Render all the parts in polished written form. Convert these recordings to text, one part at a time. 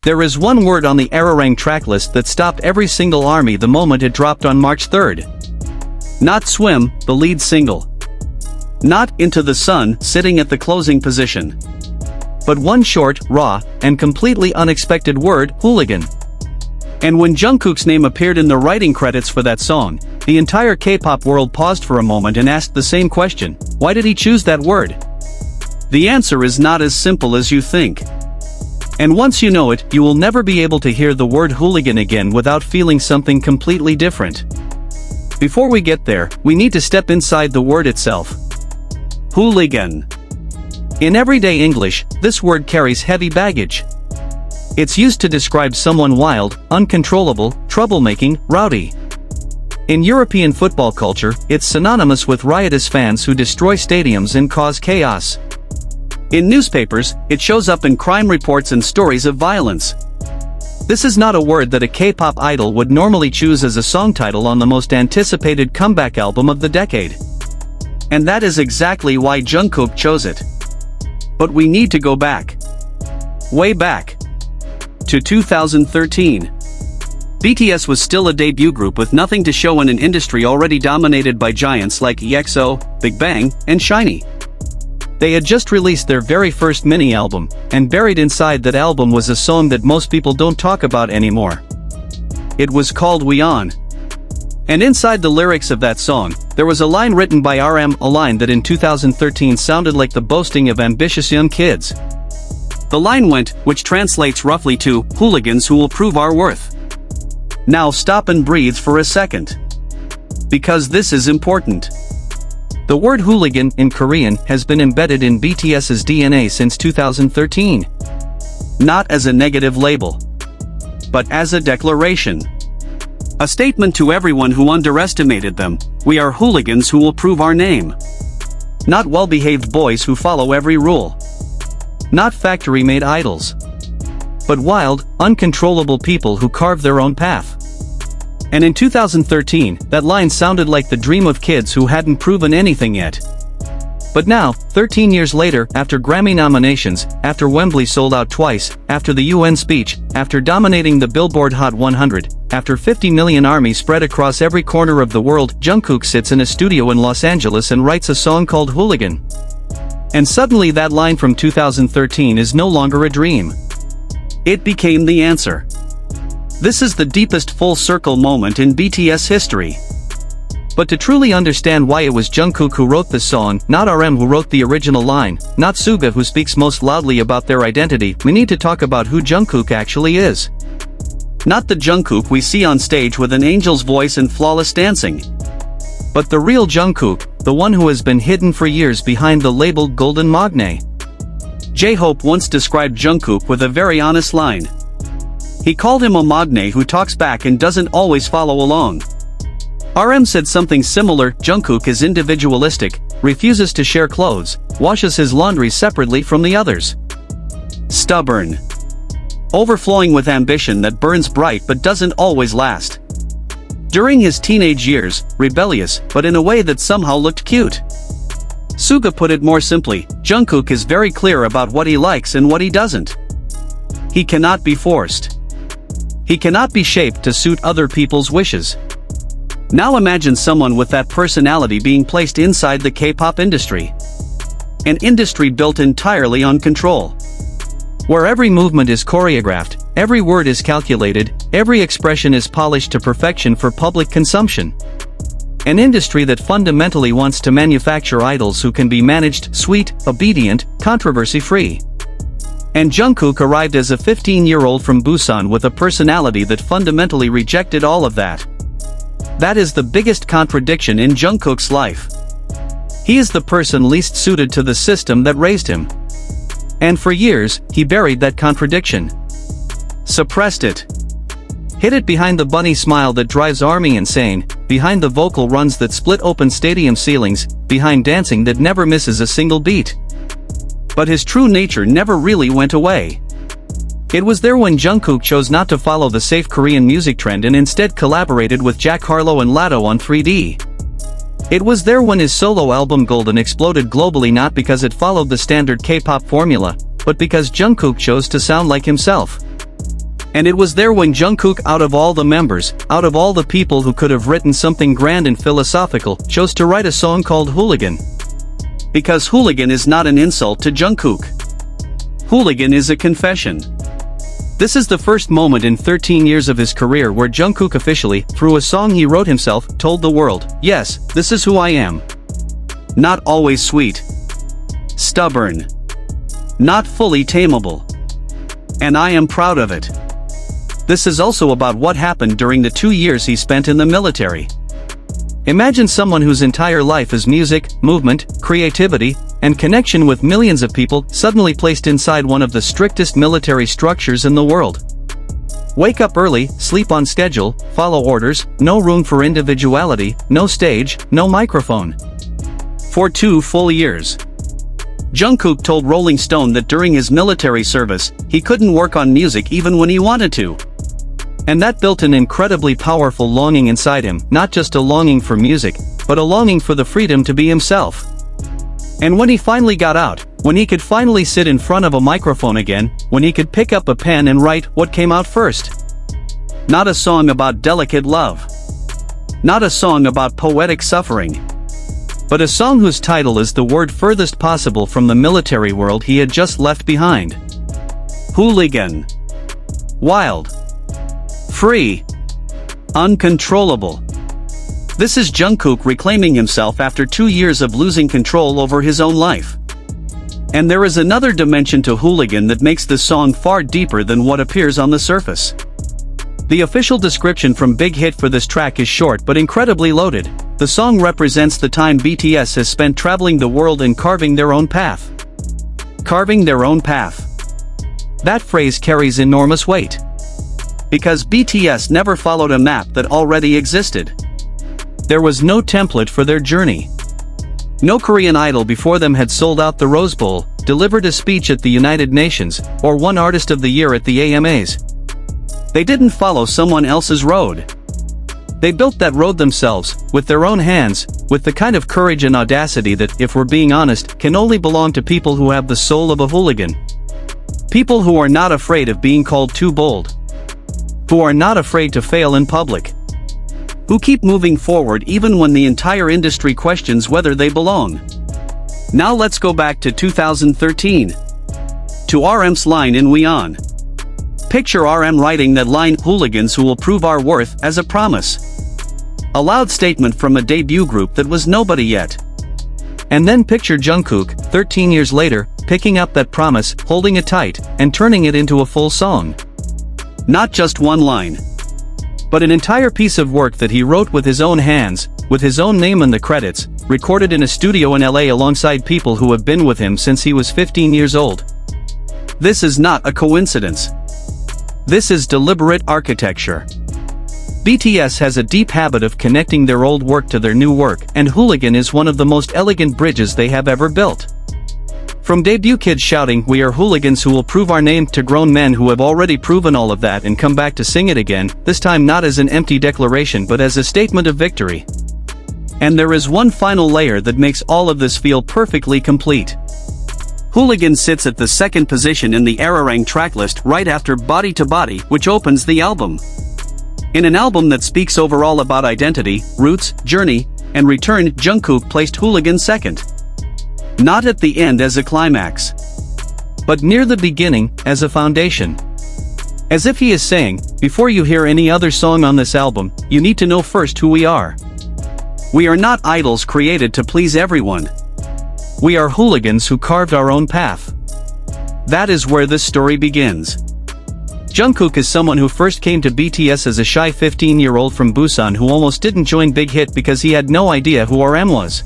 There is one word on the Arirang tracklist that stopped every single army the moment it dropped on March 3rd. Not Swim, the lead single. Not Into the Sun, sitting at the closing position. But one short, raw, and completely unexpected word, Hooligan. And when Jungkook's name appeared in the writing credits for that song, the entire K-pop world paused for a moment and asked the same question: why did he choose that word? The answer is not as simple as you think. And once you know it, you will never be able to hear the word hooligan again without feeling something completely different. Before we get there, we need to step inside the word itself. Hooligan. In everyday English, this word carries heavy baggage. It's used to describe someone wild, uncontrollable, troublemaking, rowdy. In European football culture, it's synonymous with riotous fans who destroy stadiums and cause chaos. In newspapers, it shows up in crime reports and stories of violence. This is not a word that a K-pop idol would normally choose as a song title on the most anticipated comeback album of the decade. And that is exactly why Jungkook chose it. But we need to go back. Way back. To 2013. BTS was still a debut group with nothing to show in an industry already dominated by giants like EXO, Big Bang, and SHINee. They had just released their very first mini-album, and buried inside that album was a song that most people don't talk about anymore. It was called We On. And inside the lyrics of that song, there was a line written by RM, a line that in 2013 sounded like the boasting of ambitious young kids. The line went, which translates roughly to, hooligans who will prove our worth. Now stop and breathe for a second. Because this is important. The word hooligan, in Korean, has been embedded in BTS's DNA since 2013. Not as a negative label, but as a declaration. A statement to everyone who underestimated them: we are hooligans who will prove our name. Not well-behaved boys who follow every rule. Not factory-made idols. But wild, uncontrollable people who carve their own path. And in 2013, that line sounded like the dream of kids who hadn't proven anything yet. But now, 13 years later, after Grammy nominations, after Wembley sold out twice, after the UN speech, after dominating the Billboard Hot 100, after 50 million armies spread across every corner of the world, Jungkook sits in a studio in Los Angeles and writes a song called Hooligan. And suddenly that line from 2013 is no longer a dream. It became the answer. This is the deepest full-circle moment in BTS history. But to truly understand why it was Jungkook who wrote this song, not RM who wrote the original line, not Suga who speaks most loudly about their identity, we need to talk about who Jungkook actually is. Not the Jungkook we see on stage with an angel's voice and flawless dancing. But the real Jungkook, the one who has been hidden for years behind the label Golden Magne. J-Hope once described Jungkook with a very honest line. He called him a magne who talks back and doesn't always follow along. RM said something similar: Jungkook is individualistic, refuses to share clothes, washes his laundry separately from the others. Stubborn. Overflowing with ambition that burns bright but doesn't always last. During his teenage years, rebellious, but in a way that somehow looked cute. Suga put it more simply: Jungkook is very clear about what he likes and what he doesn't. He cannot be forced. He cannot be shaped to suit other people's wishes. Now imagine someone with that personality being placed inside the K-pop industry. An industry built entirely on control. Where every movement is choreographed, every word is calculated, every expression is polished to perfection for public consumption. An industry that fundamentally wants to manufacture idols who can be managed, sweet, obedient, controversy-free. And Jungkook arrived as a 15-year-old from Busan with a personality that fundamentally rejected all of that. That is the biggest contradiction in Jungkook's life. He is the person least suited to the system that raised him. And for years, he buried that contradiction. Suppressed it. Hid it behind the bunny smile that drives ARMY insane, behind the vocal runs that split open stadium ceilings, behind dancing that never misses a single beat. But his true nature never really went away. It was there when Jungkook chose not to follow the safe Korean music trend and instead collaborated with Jack Harlow and Latto on 3D. It was there when his solo album Golden exploded globally, not because it followed the standard K-pop formula, but because Jungkook chose to sound like himself. And it was there when Jungkook, out of all the members, out of all the people who could have written something grand and philosophical, chose to write a song called Hooligan. Because Hooligan is not an insult to Jungkook. Hooligan is a confession. This is the first moment in 13 years of his career where Jungkook officially, through a song he wrote himself, told the world, yes, this is who I am. Not always sweet. Stubborn. Not fully tameable. And I am proud of it. This is also about what happened during the 2 years he spent in the military. Imagine someone whose entire life is music, movement, creativity, and connection with millions of people suddenly placed inside one of the strictest military structures in the world. Wake up early, sleep on schedule, follow orders, no room for individuality, no stage, no microphone. For 2 full years. Jungkook told Rolling Stone that during his military service, he couldn't work on music even when he wanted to. And that built an incredibly powerful longing inside him, not just a longing for music, but a longing for the freedom to be himself. And when he finally got out, when he could finally sit in front of a microphone again, when he could pick up a pen and write, what came out first? Not a song about delicate love. Not a song about poetic suffering. But a song whose title is the word furthest possible from the military world he had just left behind. Hooligan. Wild. Free. Uncontrollable. This is Jungkook reclaiming himself after 2 years of losing control over his own life. And there is another dimension to Hooligan that makes this song far deeper than what appears on the surface. The official description from Big Hit for this track is short but incredibly loaded. The song represents the time BTS has spent traveling the world and carving their own path. Carving their own path. That phrase carries enormous weight. Because BTS never followed a map that already existed. There was no template for their journey. No Korean idol before them had sold out the Rose Bowl, delivered a speech at the United Nations, or won Artist of the Year at the AMAs. They didn't follow someone else's road. They built that road themselves, with their own hands, with the kind of courage and audacity that, if we're being honest, can only belong to people who have the soul of a hooligan. People who are not afraid of being called too bold. Who are not afraid to fail in public. Who keep moving forward even when the entire industry questions whether they belong. Now let's go back to 2013. To RM's line in We On. Picture RM writing that line, hooligans who will prove our worth, as a promise. A loud statement from a debut group that was nobody yet. And then picture Jungkook, 13 years later, picking up that promise, holding it tight, and turning it into a full song. Not just one line. But an entire piece of work that he wrote with his own hands, with his own name in the credits, recorded in a studio in LA alongside people who have been with him since he was 15 years old. This is not a coincidence. This is deliberate architecture. BTS has a deep habit of connecting their old work to their new work, and Hooligan is one of the most elegant bridges they have ever built. From debut kids shouting, "We are hooligans who will prove our name," to grown men who have already proven all of that and come back to sing it again, this time not as an empty declaration but as a statement of victory. And there is one final layer that makes all of this feel perfectly complete. Hooligan sits at the second position in the Ararang tracklist right after Body to Body, which opens the album. In an album that speaks overall about identity, roots, journey, and return, Jungkook placed Hooligan second. Not at the end as a climax. But near the beginning, as a foundation. As if he is saying, before you hear any other song on this album, you need to know first who we are. We are not idols created to please everyone. We are hooligans who carved our own path. That is where this story begins. Jungkook is someone who first came to BTS as a shy 15-year-old from Busan who almost didn't join Big Hit because he had no idea who RM was.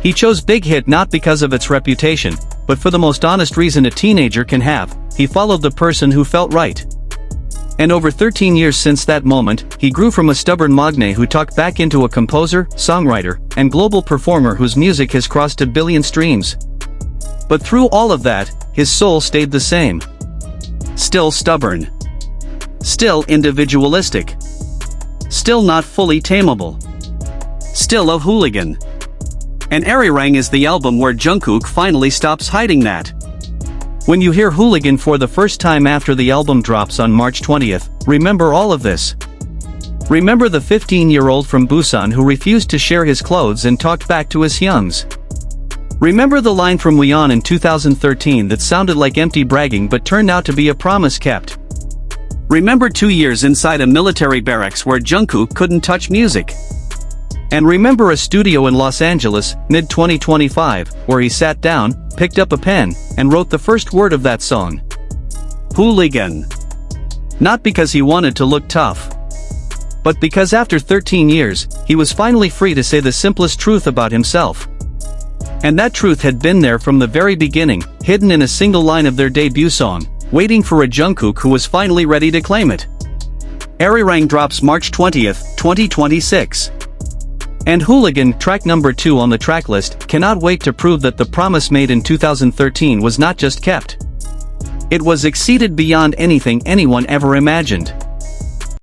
He chose Big Hit not because of its reputation, but for the most honest reason a teenager can have: he followed the person who felt right. And over 13 years since that moment, he grew from a stubborn magne who talked back into a composer, songwriter, and global performer whose music has crossed 1 billion streams. But through all of that, his soul stayed the same. Still stubborn. Still individualistic. Still not fully tameable. Still a hooligan. And Ararang is the album where Jungkook finally stops hiding that. When you hear Hooligan for the first time after the album drops on March 20th, remember all of this. Remember the 15-year-old from Busan who refused to share his clothes and talked back to his hyungs. Remember the line from Leon in 2013 that sounded like empty bragging but turned out to be a promise kept. Remember 2 years inside a military barracks where Jungkook couldn't touch music. And remember a studio in Los Angeles, mid-2025, where he sat down, picked up a pen, and wrote the first word of that song. Hooligan. Not because he wanted to look tough, but because after 13 years, he was finally free to say the simplest truth about himself. And that truth had been there from the very beginning, hidden in a single line of their debut song, waiting for a Jungkook who was finally ready to claim it. Arirang drops March 20th, 2026. And Hooligan, track number 2 on the tracklist, cannot wait to prove that the promise made in 2013 was not just kept. It was exceeded beyond anything anyone ever imagined.